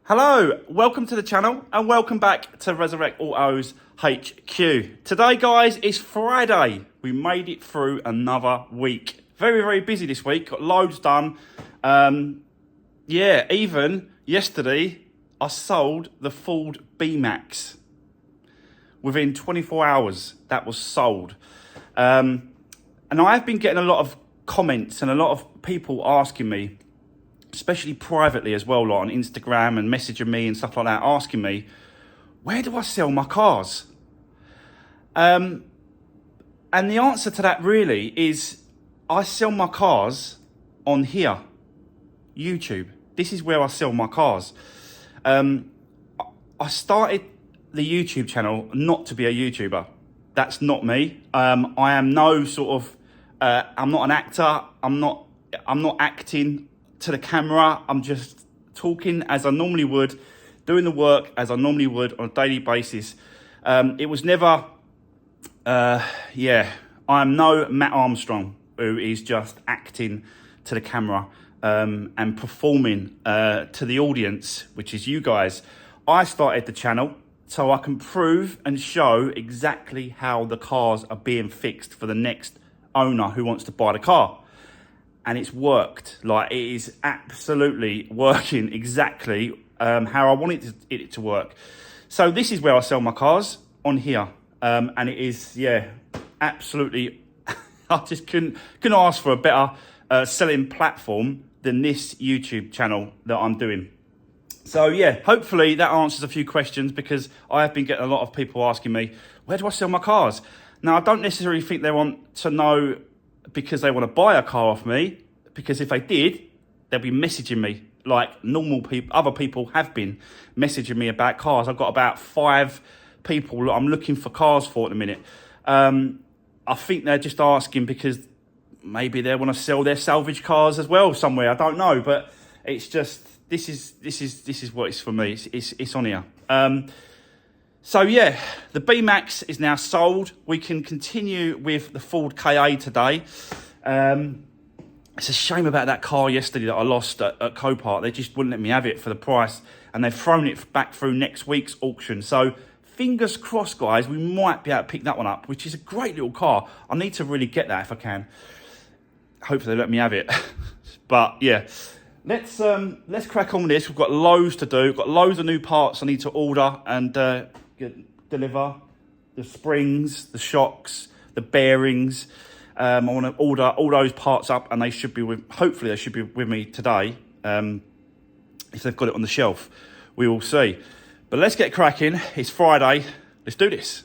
Hello, welcome to the channel and welcome back to Resurwreck Autos HQ. Today guys, it's Friday. We made it through another week. Very busy this week, got loads done. Even yesterday I sold the Ford B-Max. Within 24 hours that was sold. And I've been getting a lot of comments and a lot of people asking me, especially privately as well, like on Instagram and messaging me and stuff like that, asking me, where do I sell my cars? And the answer to that really is, I sell my cars on here, YouTube. This is where I sell my cars. I started the YouTube channel not to be a YouTuber. That's not me. I am no sort of, I'm not an actor. I'm not acting to the camera. I'm just talking as I normally would, doing the work as I normally would on a daily basis. It was never, I'm no Matt Armstrong who is just acting to the camera and performing to the audience, which is you guys. I started the channel so I can prove and show exactly how the cars are being fixed for the next owner who wants to buy the car. And it's worked. Like, it is absolutely working exactly how I wanted it to work. So this is where I sell my cars, on here. And it is, absolutely, I just couldn't ask for a better selling platform than this YouTube channel that I'm doing. So hopefully that answers a few questions, because I have been getting a lot of people asking me, where do I sell my cars? Now, I don't necessarily think they want to know because they want to buy a car off me, because if they did, they'll be messaging me like normal people, other people have been messaging me about cars. I've got about 5 people that I'm looking for cars for at the minute. I think they're just asking because maybe they want to sell their salvage cars as well somewhere. I don't know, but it's just, this is what it's for me. It's on here. So the B-Max is now sold. We can continue with the Ford KA today. It's a shame about that car yesterday that I lost at Copart. They just wouldn't let me have it for the price, and they've thrown it back through next week's auction. So fingers crossed, guys, we might be able to pick that one up, which is a great little car. I need to really get that if I can. Hopefully they let me have it. But let's crack on with this. We've got loads to do. We've got loads of new parts I need to order and deliver. The springs, the shocks, the bearings. I want to order all those parts up, and hopefully they should be with me today. If they've got it on the shelf, we will see. But let's get cracking. It's Friday. Let's do this.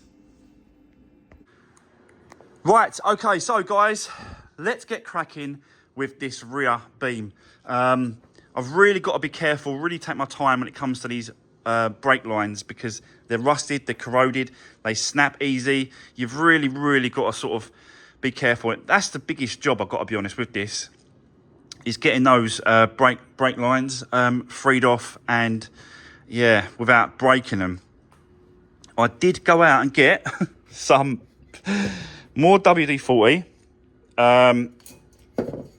Right, okay, so guys, let's get cracking with this rear beam. I've really got to be careful, really take my time when it comes to these brake lines, because they're rusted, they're corroded, they snap easy. You've really got to sort of be careful. That's the biggest job, I've got to be honest with this, is getting those brake lines freed off and without breaking them. I did go out and get some more WD-40,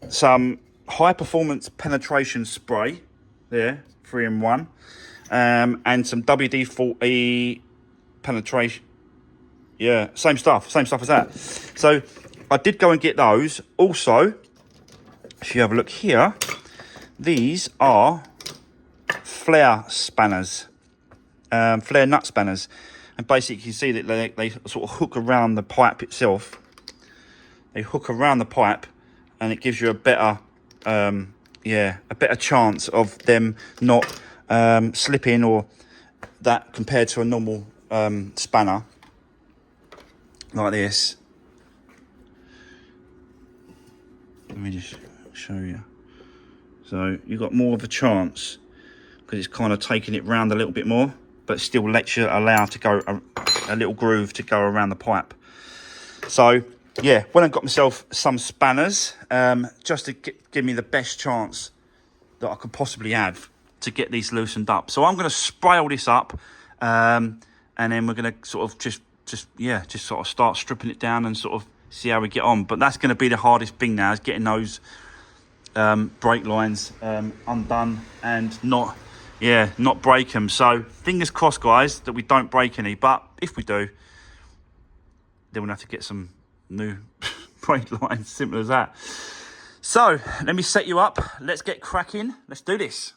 some high performance penetration spray there, 3-in-1, and some WD-40 penetration, same stuff as that. So I did go and get those. Also, if you have a look here, these are flare spanners, flare nut spanners, and basically you can see that they sort of hook around the pipe itself. They hook around the pipe, and it gives you a better chance of them not slipping or that, compared to a normal spanner like this. Let me just show you. So you've got more of a chance, because it's kind of taking it round a little bit more, but still lets you allow to go a little groove to go around the pipe. So when I got myself some spanners, just to give me the best chance that I could possibly have to get these loosened up. So I'm going to spray all this up, and then we're going to sort of just sort of start stripping it down and sort of see how we get on. But that's going to be the hardest thing now, is getting those brake lines undone and not yeah, not break them. So fingers crossed, guys, that we don't break any. But if we do, then we'll have to get some new brake lines. Simple as that. So let me set you up. Let's get cracking. Let's do this.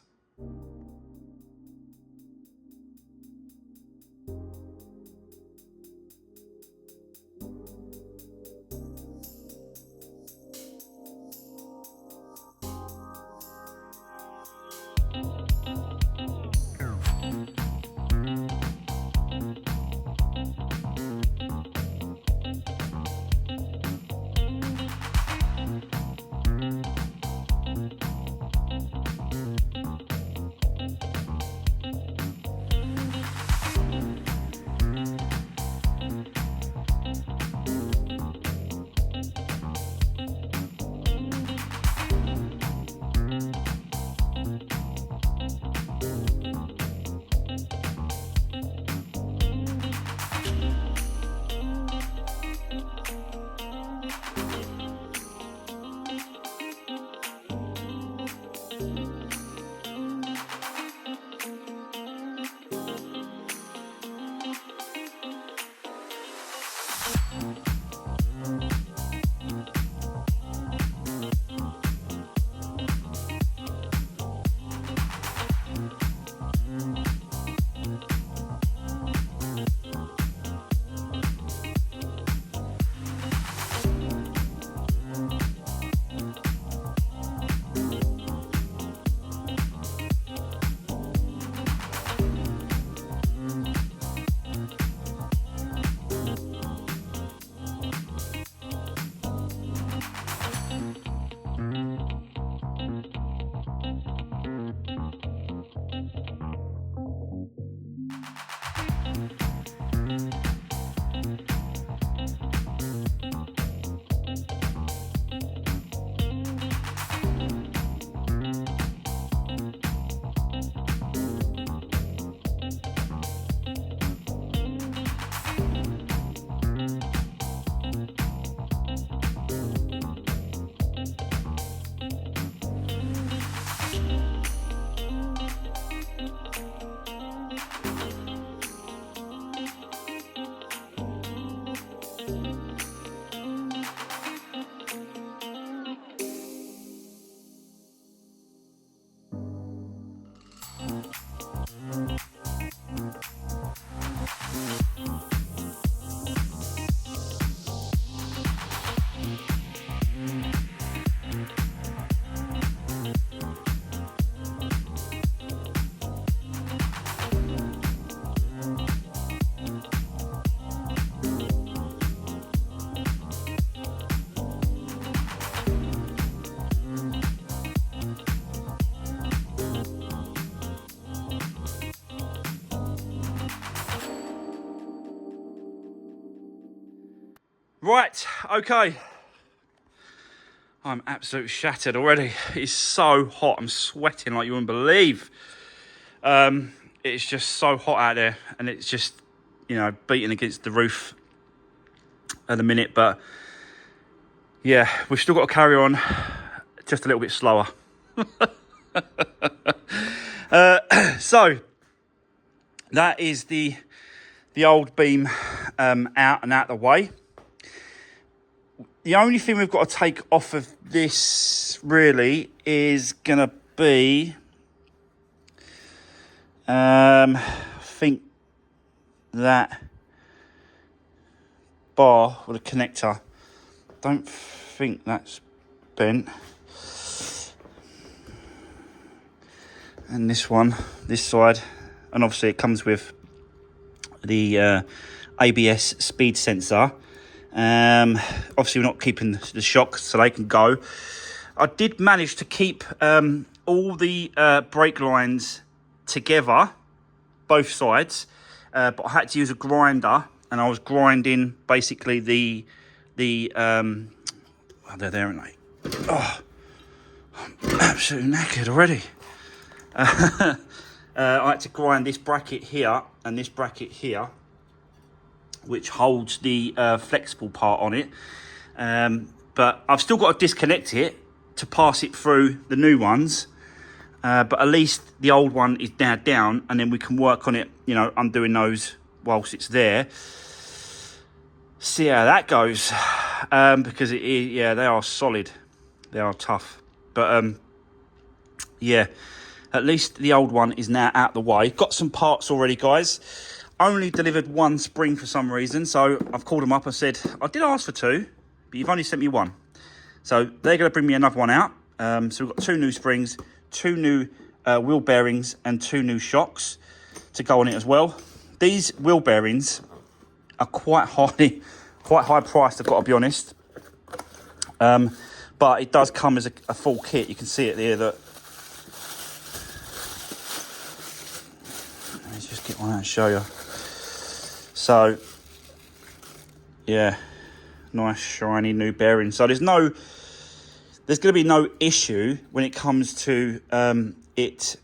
Right, okay. I'm absolutely shattered already. It's so hot. I'm sweating like you wouldn't believe. It's just so hot out there, and it's just, you know, beating against the roof at the minute. But yeah, we've still got to carry on just a little bit slower. So that is the old beam out and out the way. The only thing we've got to take off of this really is going to be, I think that bar with a connector. Don't think that's bent. And this one, this side, and obviously it comes with the ABS speed sensor. Obviously we're not keeping the shocks so they can go. I did manage to keep all the brake lines together, both sides, but I had to use a grinder, and I was grinding basically the oh, they're there, aren't they? Oh, I'm absolutely knackered already. I had to grind this bracket here and this bracket here, which holds the flexible part on it. But I've still got to disconnect it to pass it through the new ones. but at least the old one is now down, and then we can work on it, you know, undoing those whilst it's there. See how that goes, because it is, yeah, they are solid, they are tough, but yeah, at least the old one is now out the way. Got some parts already, guys. Only delivered one spring for some reason, so I've called them up and said, I did ask for two, but you've only sent me one. So they're going to bring me another one out. So we've got 2 new springs, 2 new wheel bearings, and 2 new shocks to go on it as well. These wheel bearings are quite high priced, I've got to be honest. But it does come as a full kit. You can see it there. That. Let me just get one out and show you. So, yeah, nice shiny new bearing. So there's going to be no issue when it comes to it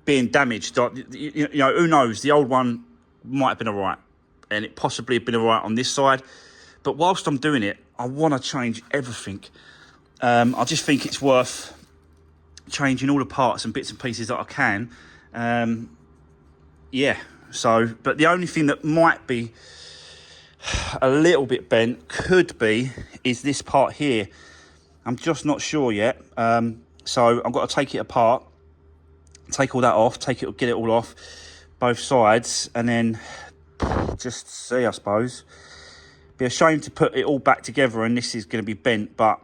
being damaged. You know, who knows? The old one might have been all right, and it possibly have been all right on this side. But whilst I'm doing it, I want to change everything. I just think it's worth changing all the parts and bits and pieces that I can. Yeah. So, but the only thing that might be a little bit bent is this part here. I'm just not sure yet. So I've got to take it apart, take all that off, get it all off, both sides, and then just see, I suppose. Be a shame to put it all back together and this is going to be bent, but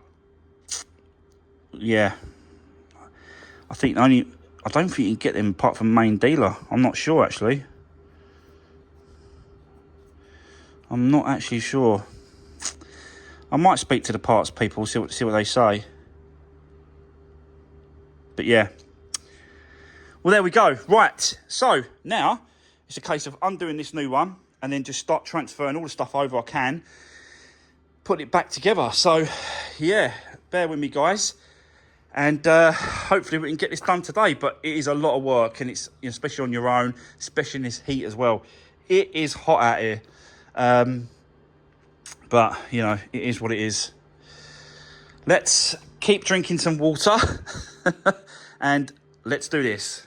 yeah, I don't think you can get them apart from main dealer. I'm not sure, actually. I'm not actually sure. I might speak to the parts people, see what they say. But yeah. Well, there we go. Right. So now it's a case of undoing this new one and then just start transferring all the stuff over I can, put it back together. So yeah, bear with me, guys. And hopefully we can get this done today. But it is a lot of work, and it's, you know, especially on your own, especially in this heat as well. It is hot out here. But, you know, it is what it is. Let's keep drinking some water and let's do this.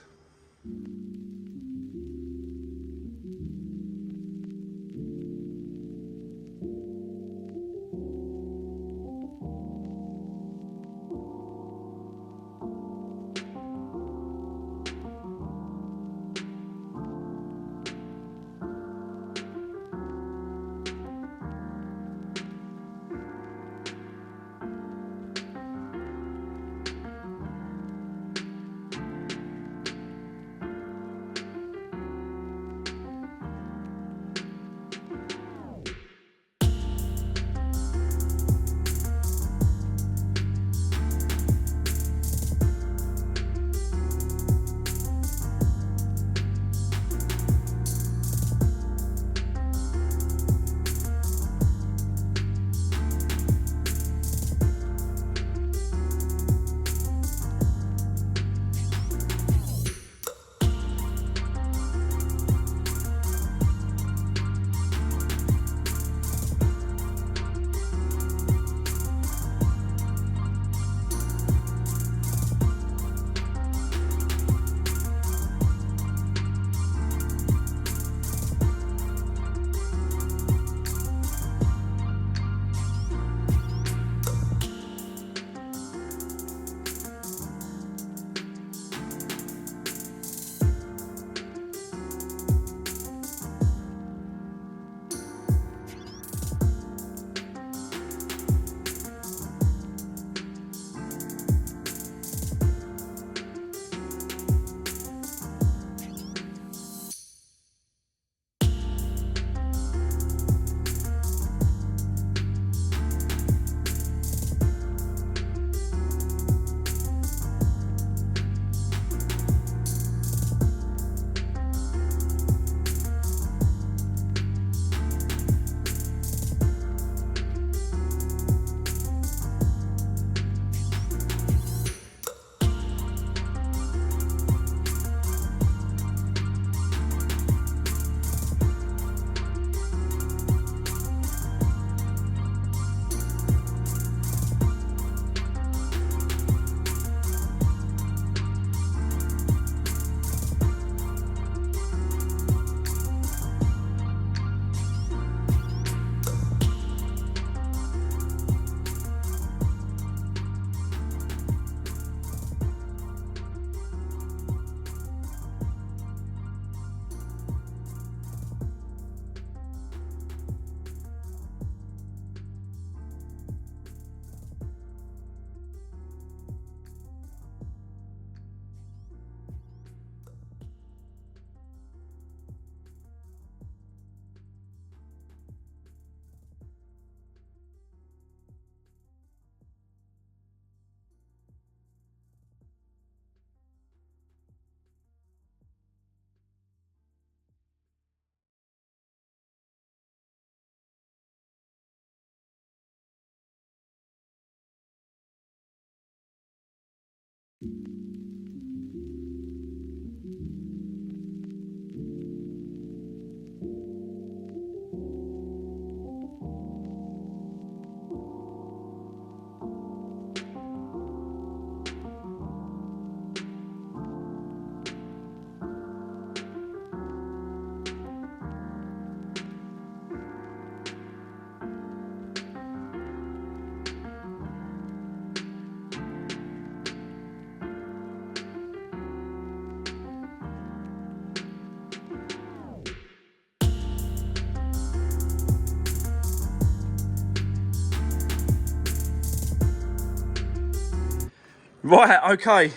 Right, okay.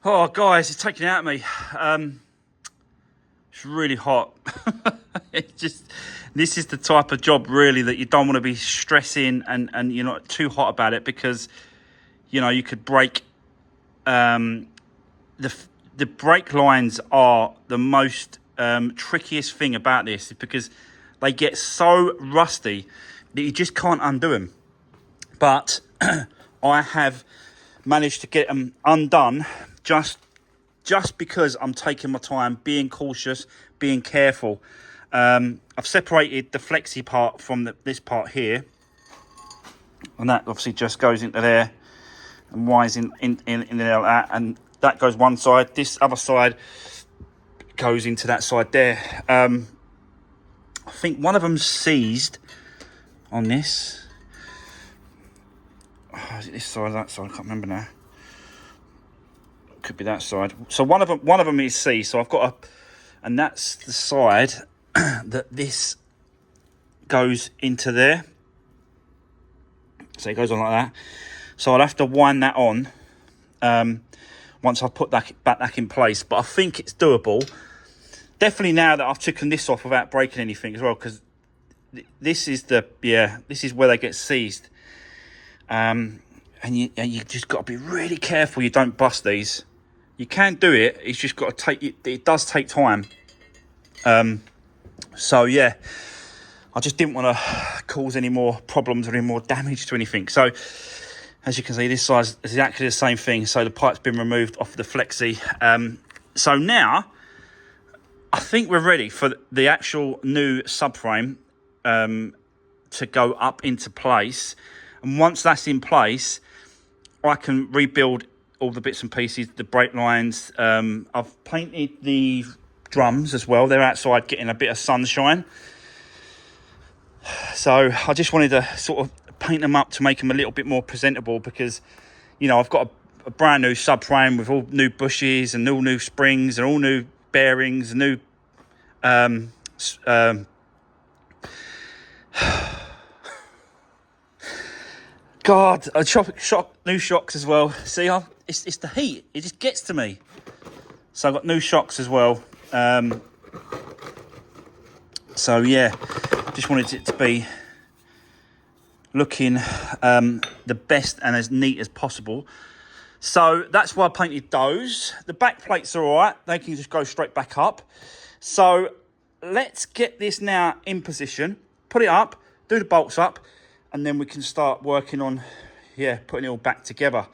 Oh, guys, it's taking it out of me. It's really hot. It's just, this is the type of job really that you don't want to be stressing and you're not too hot about it, because, you know, you could break, the brake lines are the most trickiest thing about this, because they get so rusty that you just can't undo them. But I have managed to get them undone just because I'm taking my time, being cautious, being careful. I've separated the flexi part from this part here, and that obviously just goes into there and wires in there like that, and that goes one side. This other side goes into that side there. I think one of them's seized on this. Oh, is it this side or that side? I can't remember now. Could be that side. So one of them is seized. So I've got and that's the side that this goes into there. So it goes on like that. So I'll have to wind that on once I've put that back in place. But I think it's doable. Definitely now that I've taken this off without breaking anything as well, because this is where they get seized. And you just got to be really careful you don't bust these. You can do it. It's just got to take it does take time. So yeah, I just didn't want to cause any more problems or any more damage to anything. So as you can see, this side is exactly the same thing. So the pipe's been removed off the flexi. So now I think we're ready for the actual new subframe to go up into place. And once that's in place, I can rebuild all the bits and pieces, the brake lines. I've painted the drums as well. They're outside getting a bit of sunshine. So I just wanted to sort of paint them up to make them a little bit more presentable, because, you know, I've got a brand new subframe with all new bushes and all new springs and all new bearings and new God, new shocks as well. See, it's the heat. It just gets to me. So I've got new shocks as well. So yeah, just wanted it to be looking the best and as neat as possible. So that's why I painted those. The back plates are all right. They can just go straight back up. So let's get this now in position, put it up, do the bolts up, and then we can start working on, putting it all back together.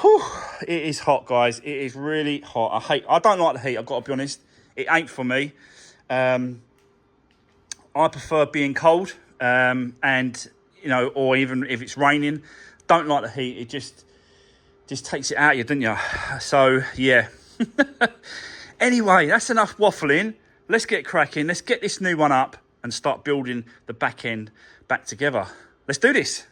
Whew, it is hot, guys. It is really hot. I don't like the heat, I've got to be honest. It ain't for me. I prefer being cold, and, you know, or even if it's raining. Don't like the heat. It just takes it out of you, doesn't you? So, yeah. Anyway, that's enough waffling. Let's get cracking. Let's get this new one up and start building the back end back together. Let's do this.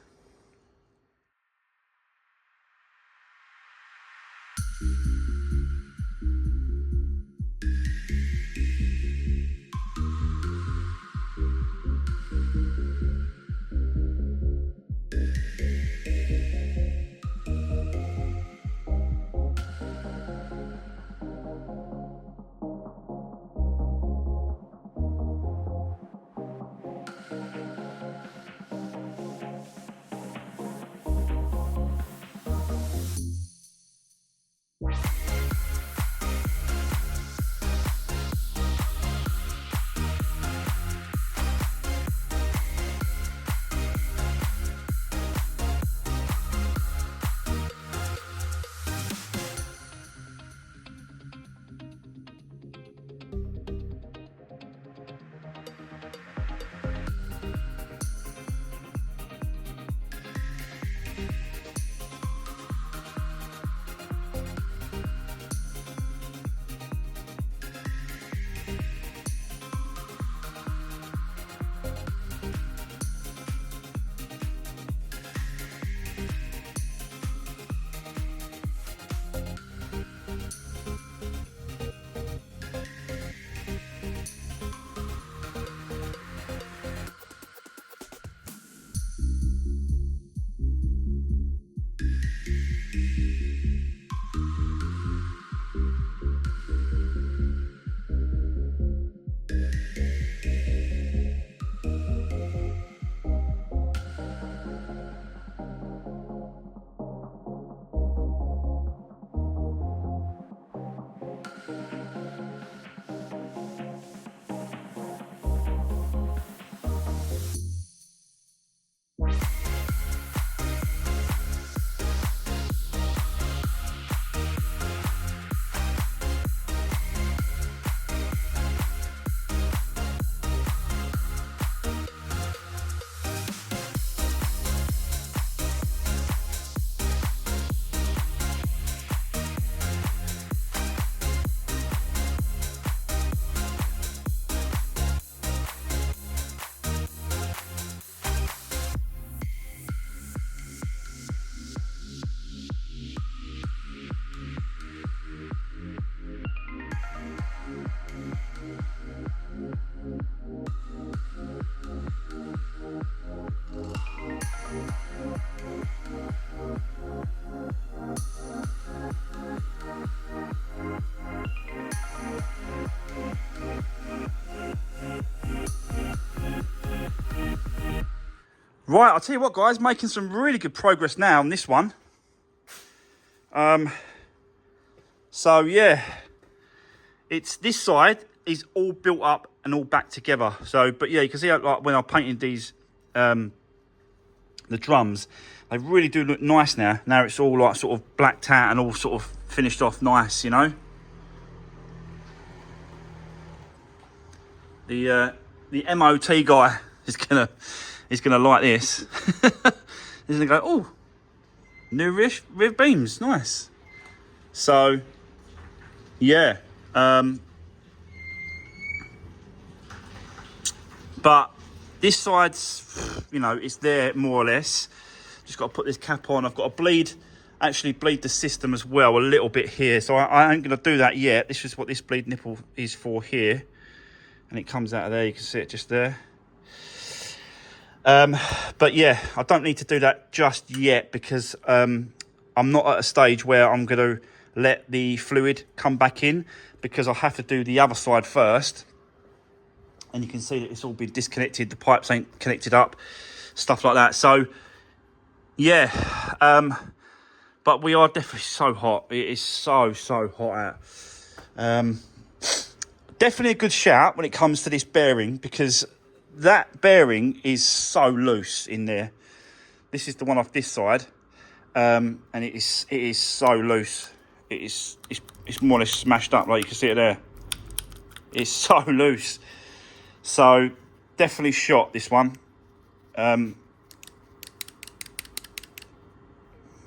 Right, I'll tell you what, guys, making some really good progress now on this one. So yeah, it's this side is all built up and all back together. So, but yeah, you can see how, like when I painted these, the drums, they really do look nice now. Now it's all like sort of blacked out and all sort of finished off nice, you know. The MOT guy is gonna like this. He's gonna go, oh, new rear beams, nice. So yeah, but this side's, you know, it's there more or less. Just got to put this cap on. I've got to actually bleed the system as well a little bit here. So I ain't gonna do that yet. This is what this bleed nipple is for here. And it comes out of there, you can see it just there. But yeah, I don't need to do that just yet because I'm not at a stage where I'm going to let the fluid come back in, because I have to do the other side first. And you can see that it's all been disconnected, the pipes ain't connected up, stuff like that. So yeah, but we are definitely so hot. It is so hot out. Definitely a good shout when it comes to this bearing, because that bearing is so loose in there. This is the one off this side, and it is so loose. It's more or less smashed up, like you can see it there. It's so loose. So definitely shot this one.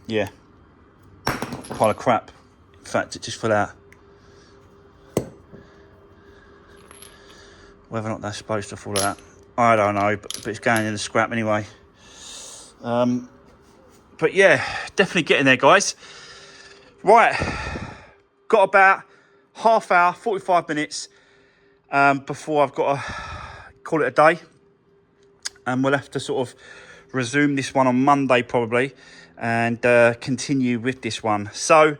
Yeah, pile of crap. In fact, it just fell out. Whether or not that's supposed to fall out, I don't know, but it's going in the scrap anyway. But yeah, definitely getting there, guys. Right, got about half hour, 45 minutes before I've got to call it a day. And we'll have to sort of resume this one on Monday probably, and continue with this one. So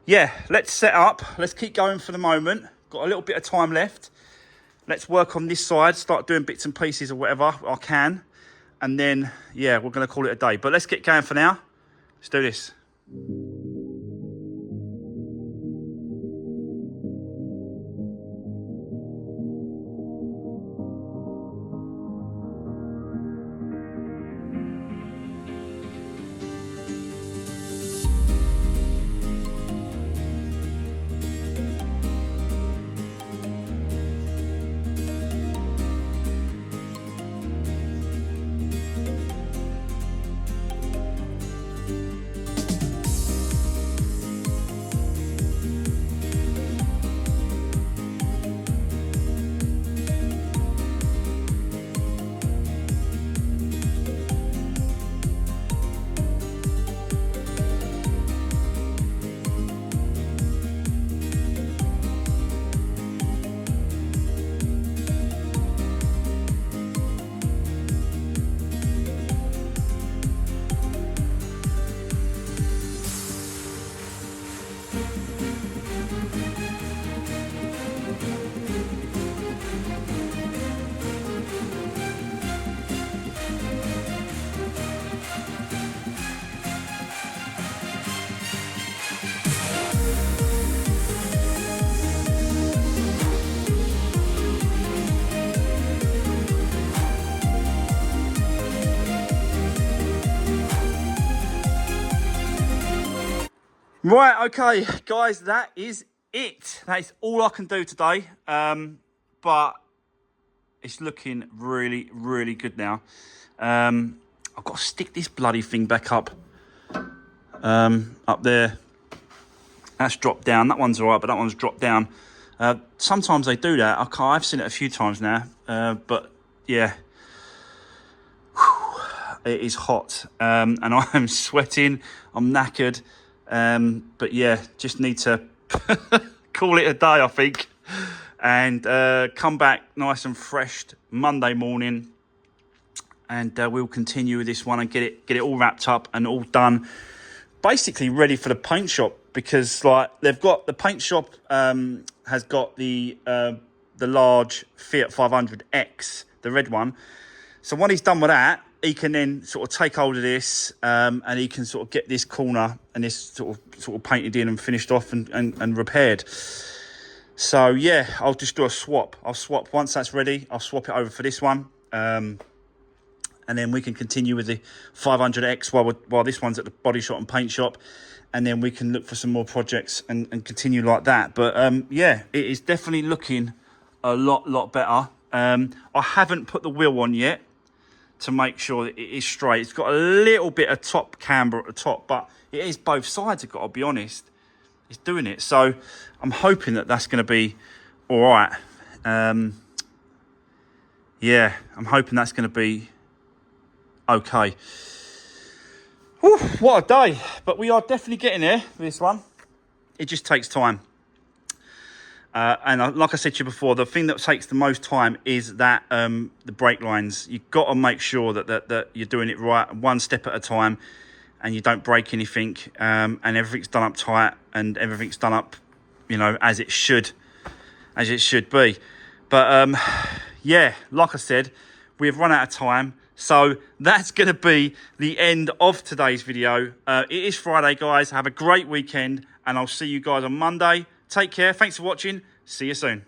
yeah, let's set up. Let's keep going for the moment. Got a little bit of time left. Let's work on this side, start doing bits and pieces or whatever I can. And then, yeah, we're going to call it a day. But let's get going for now. Let's do this. Right, okay, guys, that is it. That is all I can do today. But it's looking really, really good now. I've got to stick this bloody thing back up there. That's dropped down. That one's all right, but that one's dropped down. Sometimes they do that. I've seen it a few times now. But yeah, it is hot, and I'm sweating. I'm knackered. But yeah, just need to call it a day, I think, and come back nice and fresh Monday morning, and we'll continue with this one and get it all wrapped up and all done, basically ready for the paint shop, because like they've got the paint shop has got the large Fiat 500X, the red one. So when he's done with that, he can then sort of take hold of this, and he can sort of get this corner and this sort of painted in and finished off and repaired. So yeah, I'll just do a swap. I'll swap once that's ready. I'll swap it over for this one, and then we can continue with the 500X while this one's at the body shop and paint shop, and then we can look for some more projects and continue like that. But yeah, it is definitely looking a lot better. I haven't put the wheel on yet to make sure that it is straight. It's got a little bit of top camber at the top, but it is both sides, I've got to be honest. It's doing it. So I'm hoping that that's going to be all right. Yeah, I'm hoping that's going to be okay. Whew, what a day. But we are definitely getting there with this one. It just takes time. And like I said to you before, the thing that takes the most time is that the brake lines. You've got to make sure that you're doing it right, one step at a time, and you don't break anything, and everything's done up tight, and everything's done up, you know, as it should be. But yeah, like I said, we've run out of time. So that's going to be the end of today's video. It is Friday, guys. Have a great weekend, and I'll see you guys on Monday. Take care. Thanks for watching. See you soon.